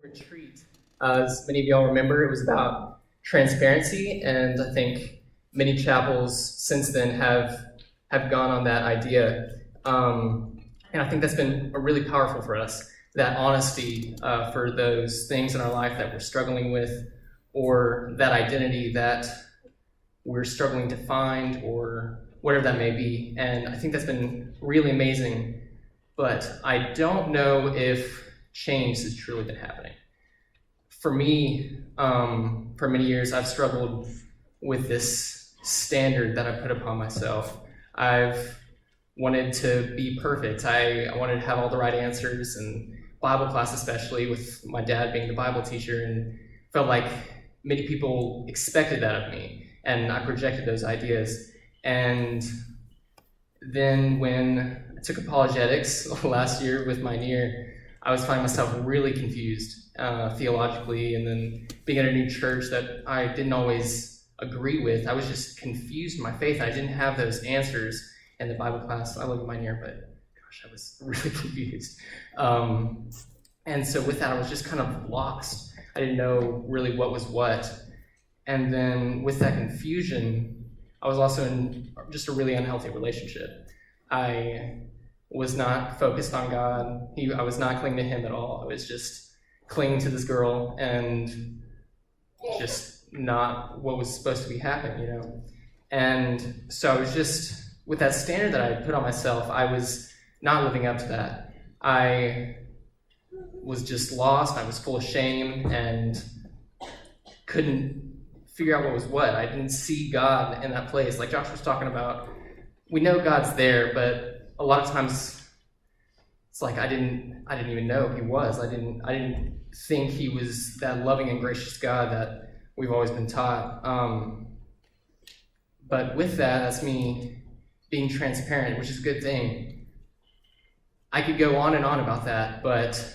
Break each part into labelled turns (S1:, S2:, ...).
S1: retreat. As many of y'all remember, it was about transparency, and I think many chapels since then have gone on that idea. And I think that's been really powerful for us, that honesty for those things in our life that we're struggling with, or that identity that we're struggling to find, or whatever that may be. And I think that's been really amazing, but I don't know if change has truly been happening. For me, for many years, I've struggled with this standard that I put upon myself. I've wanted to be perfect. I wanted to have all the right answers, and Bible class especially, with my dad being the Bible teacher, and felt like many people expected that of me, and I projected those ideas. And then when I took apologetics last year with my NEAR, I was finding myself really confused theologically, and then being at a new church that I didn't always agree with. I was just confused in my faith. I didn't have those answers in the Bible class. I loved my NEAR, but gosh, I was really confused. And so with that, I was just kind of lost. I didn't know really what was what. And then with that confusion, I was also in just a really unhealthy relationship. I was not focused on God. I was not clinging to Him at all. I was just clinging to this girl, and just not what was supposed to be happening, you know? And so I was just, with that standard that I put on myself, I was not living up to that. I was just lost. I was full of shame and couldn't figure out what was what. I didn't see God in that place. Like Josh was talking about, we know God's there, but a lot of times it's like I didn't even know He was. I didn't think He was that loving and gracious God that we've always been taught. But with that's me being transparent, which is a good thing. I could go on and on about that, but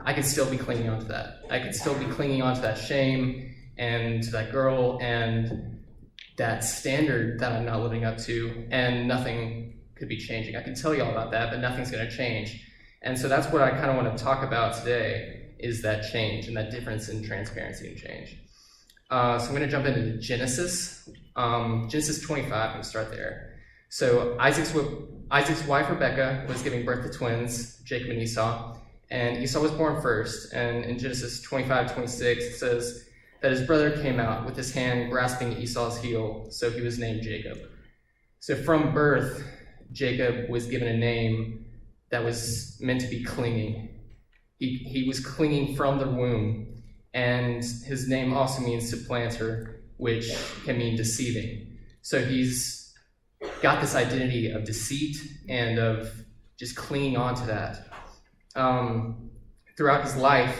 S1: I could still be clinging on to that. I could still be clinging on to that shame and to that girl and that standard that I'm not living up to, and nothing could be changing. I can tell you all about that, but nothing's going to change. And so that's what I kind of want to talk about today, is that change and that difference in transparency and change. So I'm going to jump into Genesis. Genesis 25, I'm going to start there. So Isaac's wife Rebekah was giving birth to twins, Jacob and Esau, and Esau was born first. And in Genesis 25:26, it says that his brother came out with his hand grasping Esau's heel, so he was named Jacob. So from birth, Jacob was given a name that was meant to be clinging. He was clinging from the womb, and his name also means supplanter, which can mean deceiving. So he's got this identity of deceit and of just clinging on to that. Throughout his life,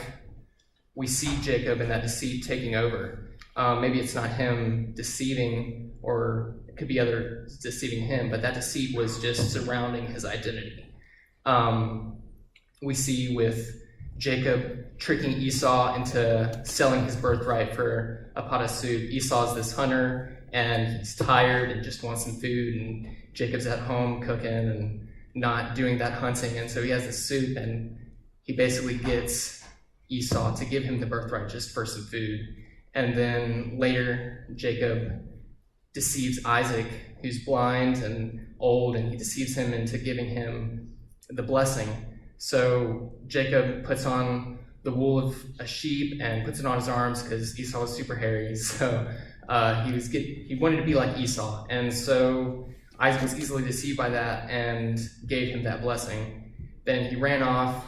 S1: we see Jacob and that deceit taking over. Maybe it's not him deceiving, or it could be others deceiving him, but that deceit was just surrounding his identity. We see with Jacob tricking Esau into selling his birthright for a pot of soup. Esau's this hunter, and he's tired and just wants some food, and Jacob's at home cooking and not doing that hunting, and so he has this soup, and he basically gets Esau to give him the birthright just for some food. And then later, Jacob deceives Isaac, who's blind and old, and he deceives him into giving him the blessing. So Jacob puts on the wool of a sheep and puts it on his arms because Esau was super hairy. So he wanted to be like Esau. And so Isaac was easily deceived by that and gave him that blessing. Then he ran off,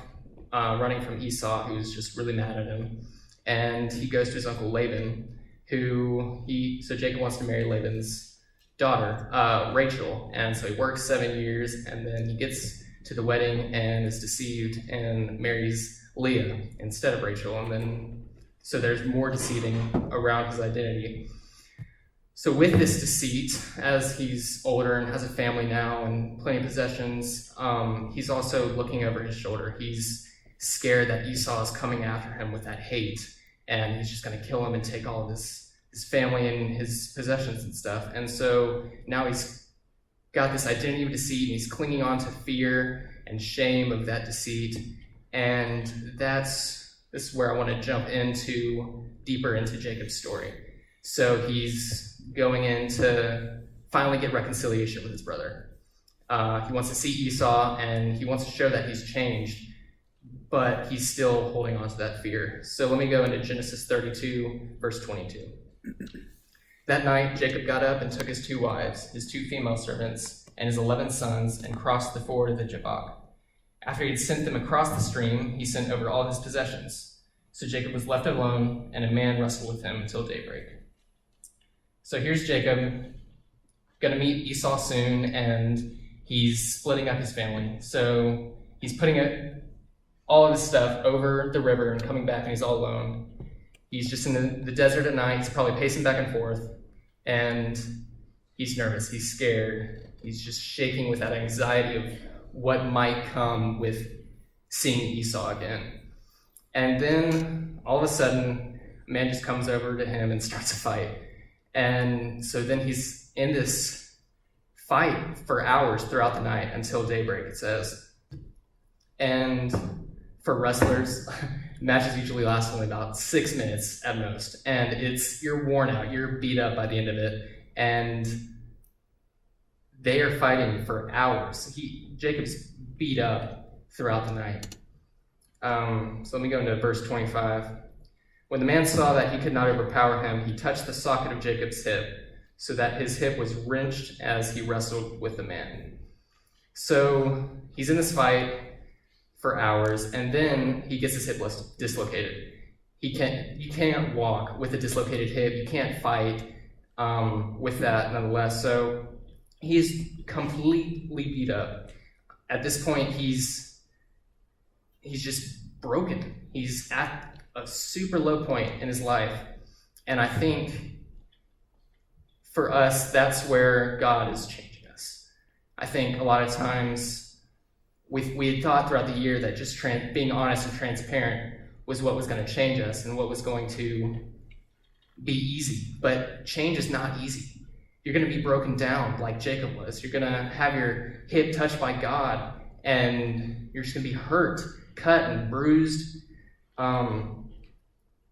S1: running from Esau, who was just really mad at him. And he goes to his uncle Laban, so Jacob wants to marry Laban's daughter, Rachel. And so he works 7 years, and then he gets to the wedding and is deceived and marries Leah instead of Rachel. And then, so there's more deceiving around his identity. So with this deceit, as he's older and has a family now and plenty of possessions, he's also looking over his shoulder. He's scared that Esau is coming after him with that hate, and he's just going to kill him and take all of his family and his possessions and stuff. And so now he's got this identity of deceit, and he's clinging on to fear and shame of that deceit. And that's this is where I want to jump deeper into Jacob's story. So he's going in to finally get reconciliation with his brother. He wants to see Esau, and he wants to show that he's changed, but he's still holding on to that fear. So let me go into Genesis 32, verse 22. That night, Jacob got up and took his 2 wives, his 2 female servants, and his 11 sons, and crossed the ford of the Jabbok. After he had sent them across the stream, he sent over all his possessions. So Jacob was left alone, and a man wrestled with him until daybreak. So here's Jacob, going to meet Esau soon, and he's splitting up his family. So he's putting all of his stuff over the river and coming back, and he's all alone. He's just in the desert at night. He's probably pacing back and forth, and he's nervous. He's scared. He's just shaking with that anxiety of what might come with seeing Esau again. And then all of a sudden, a man just comes over to him and starts a fight. And so then he's in this fight for hours throughout the night until daybreak, it says. And for wrestlers, matches usually last only about 6 minutes at most. And you're worn out, you're beat up by the end of it. And they are fighting for hours. Jacob's beat up throughout the night. So let me go into verse 25. When the man saw that he could not overpower him, he touched the socket of Jacob's hip, so that his hip was wrenched as he wrestled with the man. So he's in this fight for hours, and then he gets his hip dislocated. You can't walk with a dislocated hip. You can't fight with that nonetheless. So he's completely beat up. At this point, he's just broken. He's at a super low point in his life. And I think for us, that's where God is changing us. I think a lot of times we had thought throughout the year that just being honest and transparent was what was going to change us and what was going to be easy. But change is not easy. You're going to be broken down like Jacob was. You're going to have your hip touched by God, and you're just going to be hurt, cut, and bruised.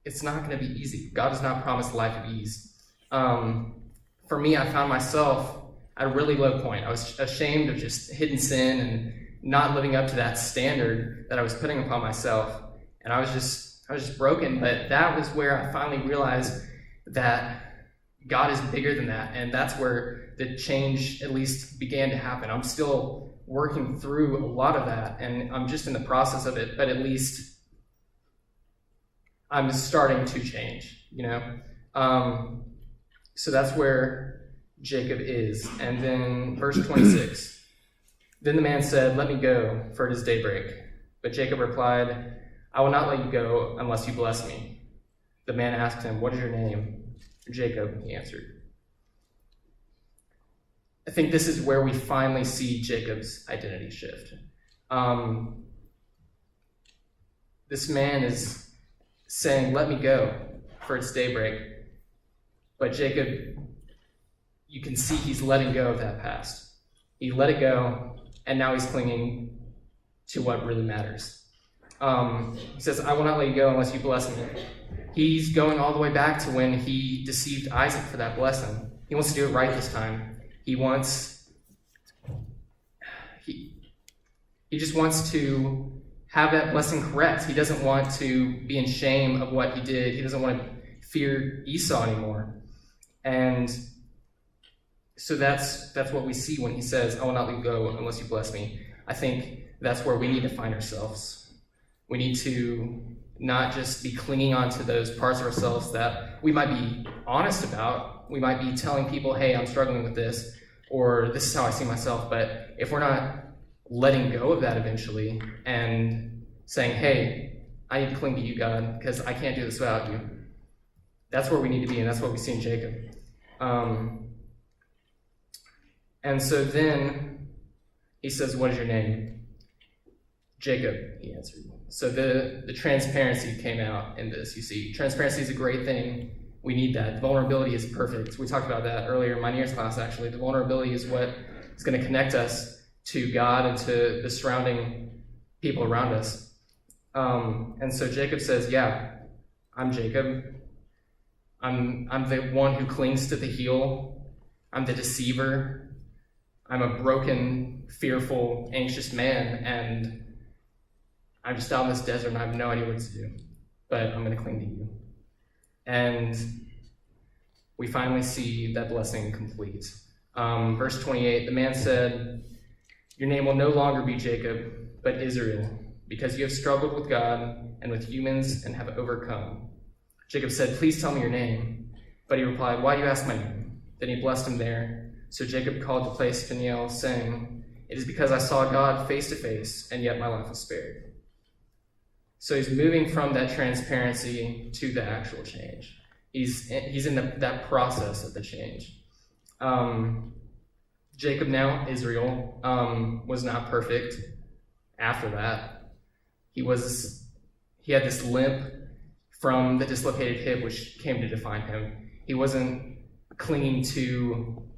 S1: It's not going to be easy. God does not promise a life of ease. For me, I found myself at a really low point. I was ashamed of just hidden sin and not living up to that standard that I was putting upon myself. And I was just broken. But that was where I finally realized that God is bigger than that. And that's where the change at least began to happen. I'm still working through a lot of that, and I'm just in the process of it, but at least I'm starting to change, So that's where Jacob is. And then verse 26. Then the man said, "Let me go, for it is daybreak." But Jacob replied, "I will not let you go unless you bless me." The man asked him, "What is your name?" "Jacob," he answered. I think this is where we finally see Jacob's identity shift. This man is saying, "Let me go, for it's daybreak." But Jacob, you can see he's letting go of that past. He let it go, and now he's clinging to what really matters. He says, "I will not let you go unless you bless me." He's going all the way back to when he deceived Isaac for that blessing. He wants to do it right this time. He just wants to have that blessing correct. He doesn't want to be in shame of what he did. He doesn't want to fear Esau anymore. And so that's what we see when he says, "I will not let you go unless you bless me." I think that's where we need to find ourselves. We need to not just be clinging on to those parts of ourselves that we might be honest about. We might be telling people, "Hey, I'm struggling with this," or "This is how I see myself." But if we're not letting go of that eventually and saying, "Hey, I need to cling to you, God, because I can't do this without you," that's where we need to be, and that's what we see in Jacob. And so then he says, "What is your name?" "Jacob," he answered. So the transparency came out in this, you see. Transparency is a great thing. We need that. Vulnerability is perfect. We talked about that earlier in my year's class, actually. The vulnerability is what is going to connect us to God and to the surrounding people around us. And so Jacob says, yeah, I'm Jacob. I'm the one who clings to the heel. I'm the deceiver. I'm a broken, fearful, anxious man, and I'm just out in this desert and I have no idea what to do. But I'm going to cling to you. And we finally see that blessing complete. Verse 28, the man said, "Your name will no longer be Jacob, but Israel, because you have struggled with God and with humans and have overcome." Jacob said, "Please tell me your name." But he replied, "Why do you ask my name?" Then he blessed him there. So Jacob called the place Peniel, saying, "It is because I saw God face to face, and yet my life was spared." So he's moving from that transparency to the actual change. He's in that process of the change. Jacob, now Israel, was not perfect after that. He had this limp from the dislocated hip, which came to define him. He wasn't clinging to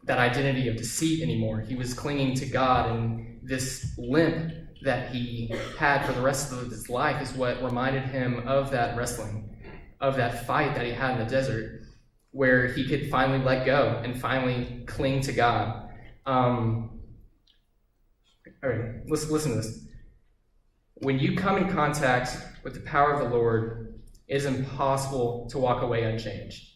S1: that identity of deceit anymore. He was clinging to God, and this limp that he had for the rest of his life is what reminded him of that wrestling, of that fight that he had in the desert, where he could finally let go and finally cling to God. All right, listen to this. When you come in contact with the power of the Lord, it is impossible to walk away unchanged.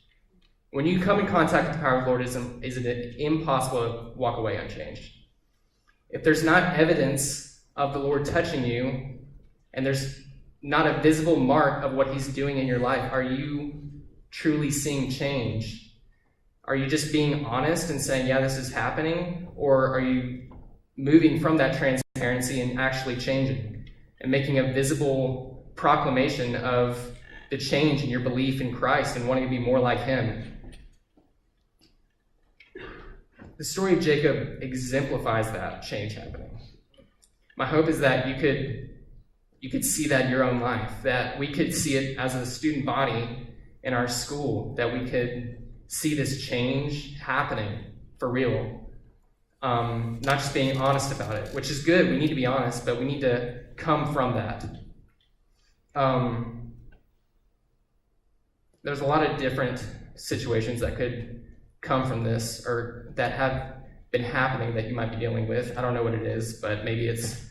S1: When you come in contact with the power of the Lord, is it impossible to walk away unchanged. If there's not evidence of the Lord touching you, and there's not a visible mark of what he's doing in your life, are you truly seeing change? Are you just being honest and saying, yeah, this is happening? Or are you moving from that transparency and actually changing and making a visible proclamation of the change in your belief in Christ and wanting to be more like him? The story of Jacob exemplifies that change happening. My hope is that you could see that in your own life, that we could see it as a student body in our school, that we could see this change happening for real. Not just being honest about it, which is good. We need to be honest, but we need to come from that. There's a lot of different situations that could come from this, or that have been happening that you might be dealing with. I don't know what it is, but maybe it's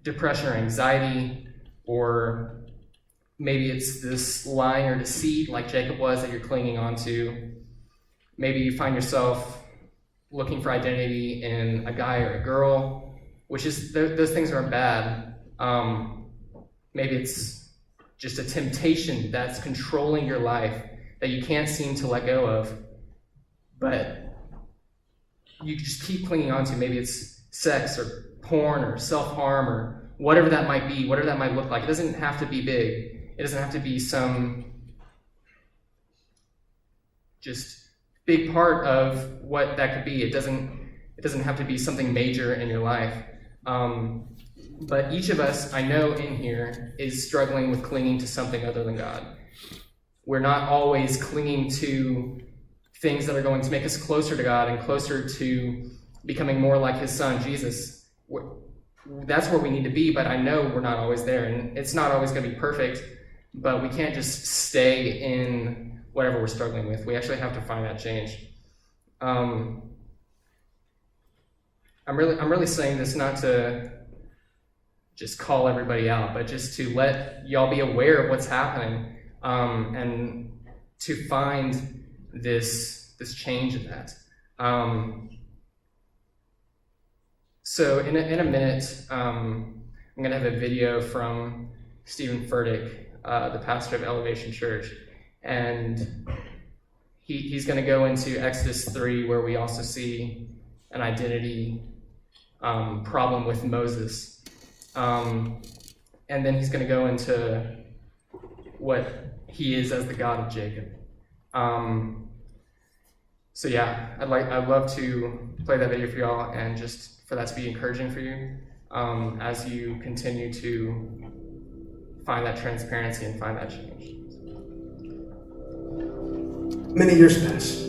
S1: depression or anxiety, or maybe it's this lying or deceit like Jacob was that you're clinging on to. Maybe you find yourself looking for identity in a guy or a girl, which is, those things aren't bad. Maybe it's just a temptation that's controlling your life that you can't seem to let go of, but you just keep clinging on to. Maybe it's sex or porn or self-harm or whatever that might be, whatever that might look like. It doesn't have to be big. It doesn't have to be some just big part of what that could be. It doesn't have to be something major in your life. But each of us, I know in here, is struggling with clinging to something other than God. We're not always clinging to things that are going to make us closer to God and closer to becoming more like his son, Jesus. That's where we need to be, but I know we're not always there, and it's not always going to be perfect, but we can't just stay in whatever we're struggling with. We actually have to find that change. I'm really saying this not to just call everybody out, but just to let y'all be aware of what's happening, and to find this change in that. So in a minute, I'm going to have a video from Stephen Furtick, the pastor of Elevation Church, and he's going to go into Exodus 3, where we also see an identity problem with Moses. And then he's going to go into what he is as the God of Jacob. So yeah, I'd love to play that video for y'all, and just for that to be encouraging for you as you continue to find that transparency and find that change.
S2: Many years pass.